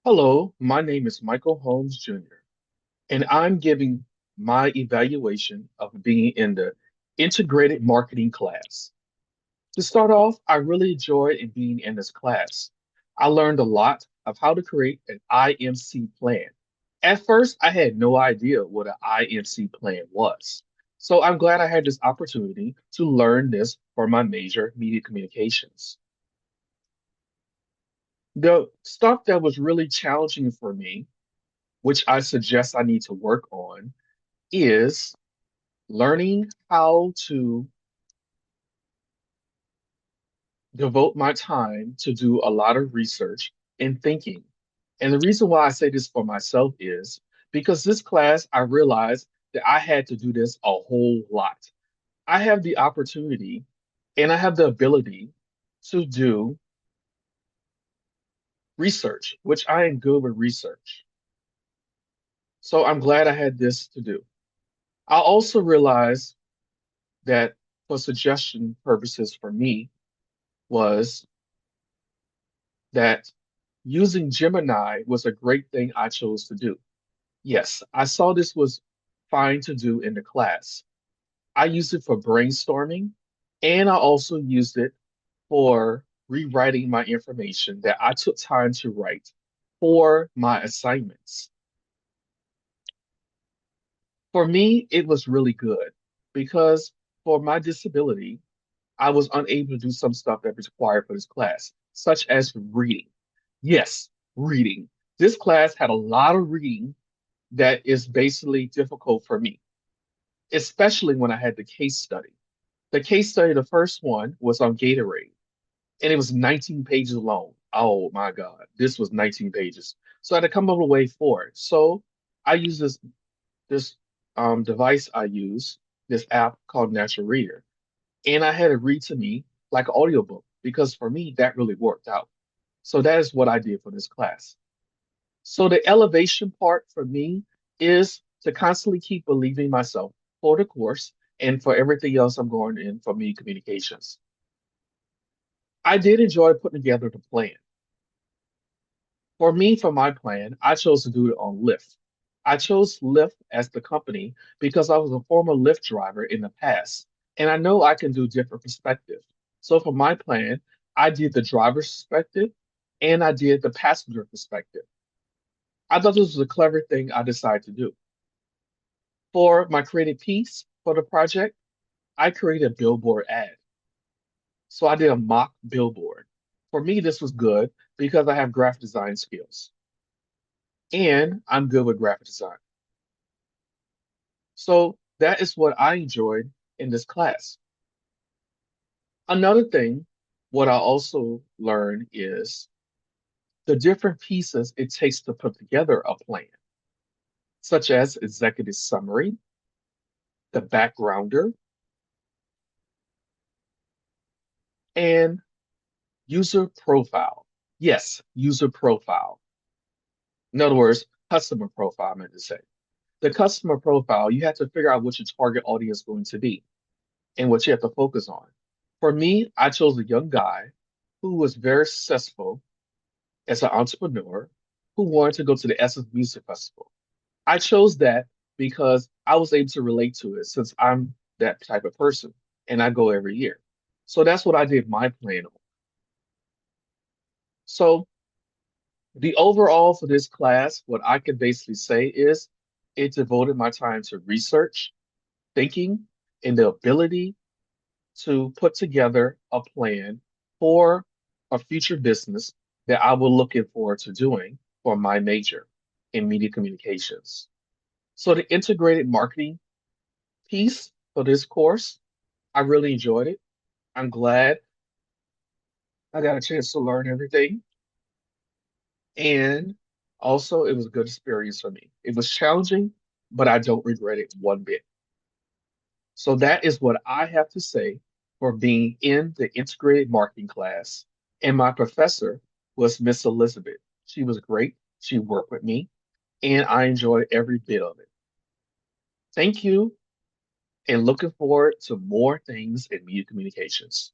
Hello, my name is Michael Holmes Jr., and I'm giving my evaluation of being in the integrated marketing class. To start off, I really enjoyed in being in this class. I learned a lot of how to create an IMC plan. At first, I had no idea what an IMC plan was. So I'm glad I had this opportunity to learn this for my major, media communications. The stuff that was really challenging for me, which I suggest I need to work on, is learning how to devote my time to do a lot of research and thinking. And the reason why I say this for myself is because this class, I realized that I had to do this a whole lot. I have the opportunity and I have the ability to do research, which I am good with research. So I'm glad I had this to do. I also realized that for suggestion purposes for me was that using Gemini was a great thing I chose to do. Yes, I saw this was fine to do in the class. I used it for brainstorming, and I also used it for rewriting my information that I took time to write for my assignments. For me, it was really good because for my disability, I was unable to do some stuff that was required for this class, such as reading. Yes, reading. This class had a lot of reading that is basically difficult for me, especially when I had the case study. The case study, the first one was on Gatorade, and it was 19 pages long. Oh my God, this was 19 pages. So I had to come up with a way for it. So I use this device I use, this app called Natural Reader, and I had it read to me like an audiobook because for me that really worked out. So that is what I did for this class. So the elevation part for me is to constantly keep believing myself for the course and for everything else I'm going in for me communications. I did enjoy putting together the plan. For me, for my plan, I chose to do it on Lyft. I chose Lyft as the company because I was a former Lyft driver in the past, and I know I can do different perspective. So for my plan, I did the driver's perspective and I did the passenger perspective. I thought this was a clever thing I decided to do. For my creative piece for the project, I created a billboard ad. So I did a mock billboard. For me, this was good because I have graphic design skills and I'm good with graphic design. So that is what I enjoyed in this class. Another thing, what I also learned is the different pieces it takes to put together a plan, such as executive summary, the backgrounder, and user profile. Yes, user profile. In other words, customer profile, I meant to say. The customer profile, you have to figure out what your target audience is going to be and what you have to focus on. For me, I chose a young guy who was very successful as an entrepreneur who wanted to go to the Essence Music Festival. I chose that because I was able to relate to it since I'm that type of person and I go every year. So that's what I did my plan on. So the overall for this class, what I can basically say is it devoted my time to research, thinking, and the ability to put together a plan for a future business that I will looking forward to doing for my major in media communications. So the integrated marketing piece for this course, I really enjoyed it. I'm glad I got a chance to learn everything. And also, it was a good experience for me. It was challenging, but I don't regret it one bit. So that is what I have to say for being in the integrated marketing class. And my professor was Miss Elizabeth. She was great. She worked with me, and I enjoyed every bit of it. Thank you, and looking forward to more things in media communications.